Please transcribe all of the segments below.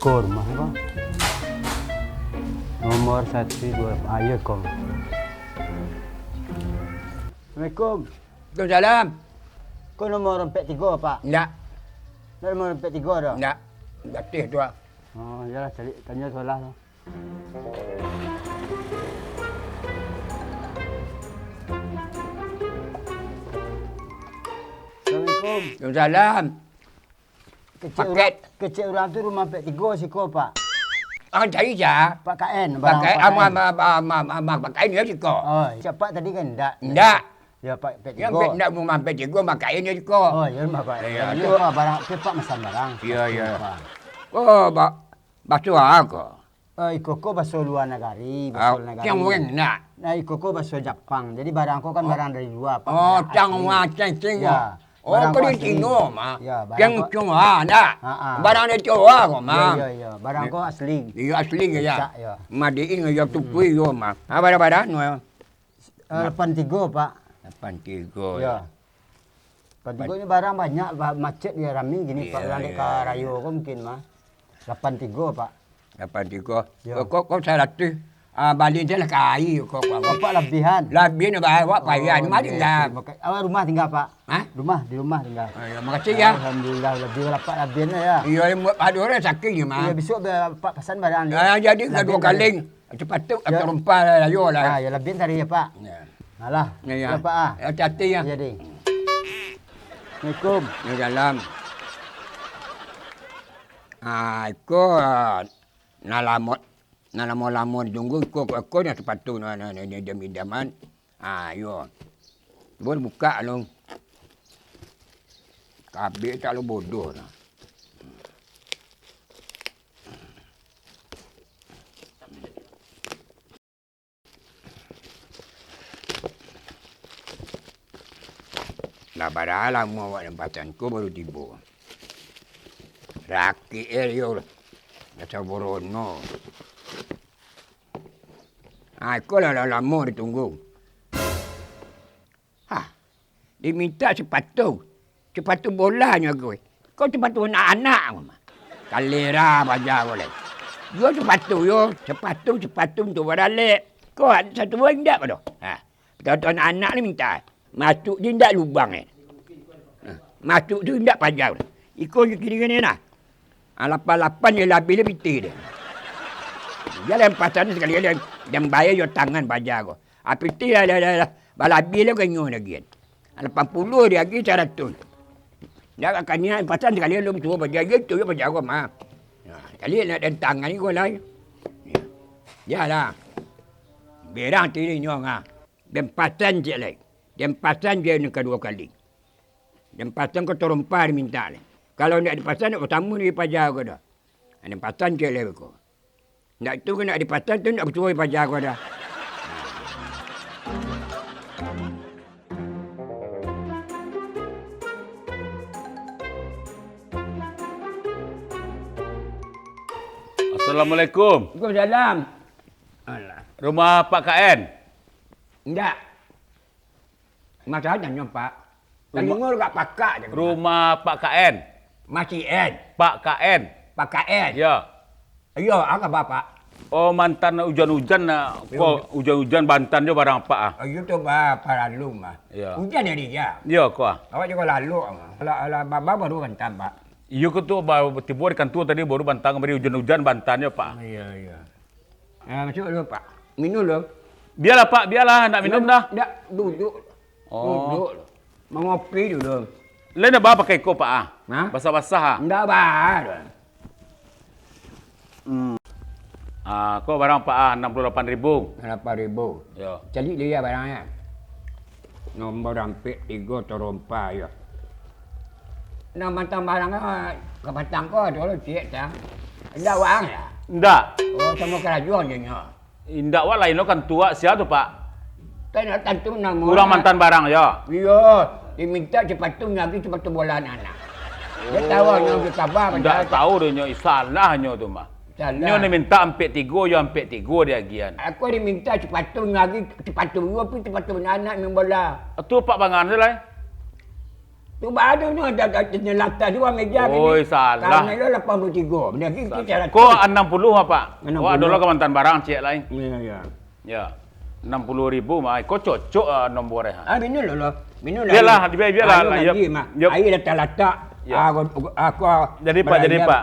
Kor mah apa? Nomor 1, 2, ayo kom. Assalamualaikum. Waalaikumsalam. Kau nomor 43 Pak? Enggak, Nomor 43 dah? enggak. Gatih tu. Oh, yalah cari tanya soalan tu. Assalamualaikum. Waalaikumsalam. Paket. Kecil orang tu rumah 43 siko Pak. Akan cari je. Pak KN. Pakai Pak KN. pakai ni je kau. Oh, cepat tadi kan enggak? Enggak. Ya Pak Yang 43. enggak mau mampir je gua pakai ni je kau. Oh, ya rumah Pak. Ya, Ya, tu. barang Pak masan barang. Ya, ya. Pak. Oh, basuh aku. Ikoko bahasa luar negari, bahasa negara. Yang orang nak. Nah, ikoko bahasa Jepang. Jadi barangku kan barang dari luar, Pak. Oh, Barang cang asli. macam cing. Ya. Oh, Barang kau kau di asli. Cina mah. Ya, barang Yang kau- Cina nak. Ha. Barang dia Cina kau Ya, mah. ya. Barangku asli. Dia asli ke ya? Cak, ya. Madiin ke tupui yo mah. Apa barang nu? 83, Pak. 83. Ya. 83 ini barang banyak, macet dia rame gini, Ya, Pak. Berang ya, ke Rayo kok mungkin mah. 83, Pak. 83. Ya. Kau 100. Balik dia lah kai kau. Bapak lebihan. Lebih nak bayar awak payah ni mari dah. Awak rumah tinggal, Pak? Ha? Di rumah tinggal. Ya, makasih ya. Alhamdulillah, lebih dapat lebihan ya. Ya, ada orang sakit je mah. Ya, besok Pak pesan barang dia. Jadi kedua Lebih kali dari- cepat tu Ya. terumpa layo Ah, lah. ya lebih tadi ya, Pak. Ya. Alah. Ya, ya. Ya, Pak. Ah. Hati-hati ya. Jadi. Assalamualaikum. Ni dalam. Aku lama tunggu aku nak sepatu ni jam-jaman. Yo. Boleh buka long. Kabel tak lo bodoh lah. Lah badalah mau awak tempatanku baru tiba. Rakit yo lah. Macam borono. Aku lah lama ditunggu. Diminta sepatu. Sepatu bolanya gue. Kau sepatu anak-anak mah. Kalera baja boleh. Yo sepatu yo, sepatu untuk balik. Kau ada satu buah indak pada. Betul anak-anak ni minta. Masuk dia indak lubang masuk tu indak pajak. Ikut kiri ni nah. 88 je labih dia piti dia. Dia lem pasal ni sekali dia bayar yo tangan pajak ko. Piti lah balabi dia kenyo lagi. 80 dia lagi 100. Dia akan ni pasal sekali lu tua pajak gitu yo pajak ko mah. Kali nak dan tangan ni ko lah. Ya lah. Berang tiri nyong Dempasan je lagi. Dempasan je ni kedua kali. Dempasan ko terumpa minta le. Kalau nak dipasan nak bertamu ni pajak ko dah. Dempasan je lagi ko. Nak tu nak dipasan tu nak bercuai pajak ko dah. Assalamualaikum. Waalaikumsalam. Alah. Rumah Pak KN. Enggak. Masalah tanya Pak. Kan dengar kat pakak je. Rumah Pak KN. Masih N. Pak KN. Pak KN. Ya. Yo, apa bapak? Oh, mantan hujan-hujan nak kau hujan-hujan Bantan dia barang apa ah? Yo tu bapak lalu mah. Ya. Hujan hari dia. Ya kau ah. Awak juga lalu mah. Kalau bapak baru bantam Pak. Iya kau tu baru tiba di kantor tadi baru Bantang beri hujan-hujan Bantan dia Pak. Iya. Masuk dulu Pak. Minum dulu. Biarlah Pak, biarlah nak minum dah. Enggak, duduk. Oh. Duduk. Mengopi dulu. Lain apa pakai kau Pak ah? Ha? Basah-basah ah. Enggak bah. Kau barang Pak ah 68.000. 8.000. Ya. Cari dia barangnya. Nombor rampik 3 terompa ya. Nama barangnya ke Batang kau tu lo cik dah. Enggak wang ya. Ndak. Oh sama kerajuan je nya. Indak wak lain lo kan tua siapa tu Pak? Kan tentu nama. Kurang mantan barang ya. Iya, diminta sepatu lagi sepatu bola anak. Dia tahu nya kita kabar Ndak tahu dia nyo salahnya tu mah. Nyo ni minta ampek 3 yo ampek 3 dia gian. Aku diminta sepatu lagi sepatu dua pun sepatu anak main bola. Tu Pak bangan dia lah. Tu baru tu ada latar dua meja ni. Oi, salah. Karena dia 83. Benda kita cara. Kau 60 apa? 60. Wah, dulu Kementerian Barang cek lain. Ya ya. Ya. 60,000 mah. Kau cocok nomornya. Minum lo. Minum lah. Biarlah, biarlah. Air letak-letak. Ya. Aku Jadi Pak.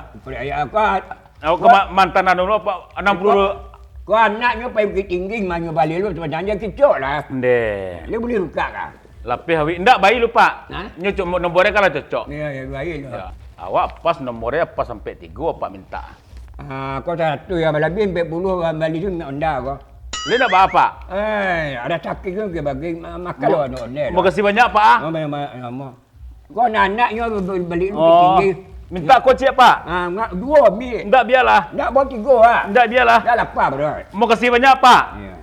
Aku ke mantan anu apa 60. Kau anaknya pergi tinggi mana balik lu sebenarnya kicok lah. Ndeh. Dia boleh ruka kan? Lapih hawi. Ndak bayi lupa. Ha? Nyo cuma nomornya kalau cocok. Ya baik lo. Ya. Awak pas nomornya pas sampai 3 apa minta. Kau satu yang lebih 40 balik tu nak anda kau. Dia nak apa? Ada sakit ke bagi makan lo anda. Mau kasih banyak Pak? Kau anaknya balik lu Oh. tinggi. Minta kau cek Pak? Dua ambil. Ndak biarlah. Nak bawa 3 ah. Ndak biarlah. Dah lapar bro. Mau kasih banyak Pak? Ya.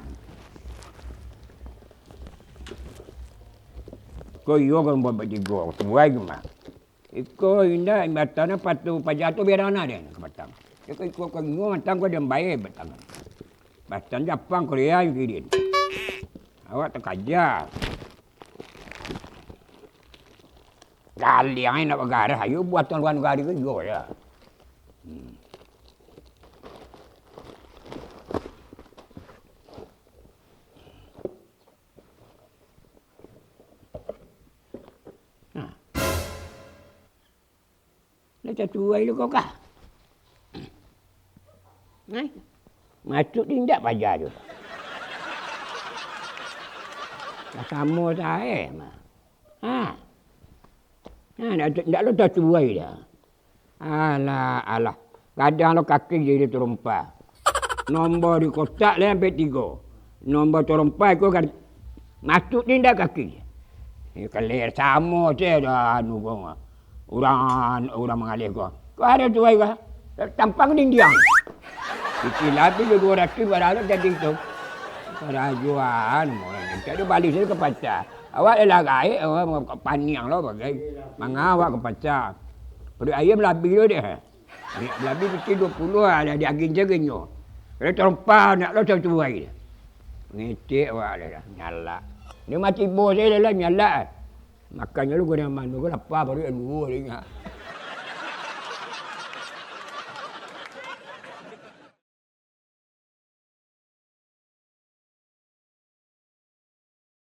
Kau iyo kan buat bertiga, tuai ke mak. Iko indah batana patu pajatu biar anak dia ke batang. Iko kau iyo batang kau dem baik batang. Batang Jepang Korea yang kirim. Awak tak kerja. Kali yang nak negara, ayo buat tuan negara ke iyo ya. Dah tuai lu kau kah? Masuk tindak pajar tu. Sama saya mah. Ndak lu dah tuai dah. Alah. Kadang lu kaki jadi terumpa. Nombor di kotak le sampai 3. Nombor terumpa kau kan masuk tindak kaki. Ini kelir sama je dah anu kau. Orang mengalir kau. Kau ada tuai kau. Tampang dindiang. Kecil habis lu 200 berapa jadi tu. Kerajuan orang. Jadi balik saya ke pasar. Awak dah lagai, awak paniang lo bagai. Mengawak ke pasar. Perut ayam lebih tu dia. Lebih kecil 20 ada daging jagingnya. Kalau terempah nak lo tuai. Ngecek awak dah nyala. Dia mati bos saya dah nyala. Makannya lu gua dengan mana, gua lapar baru dua dia ingat.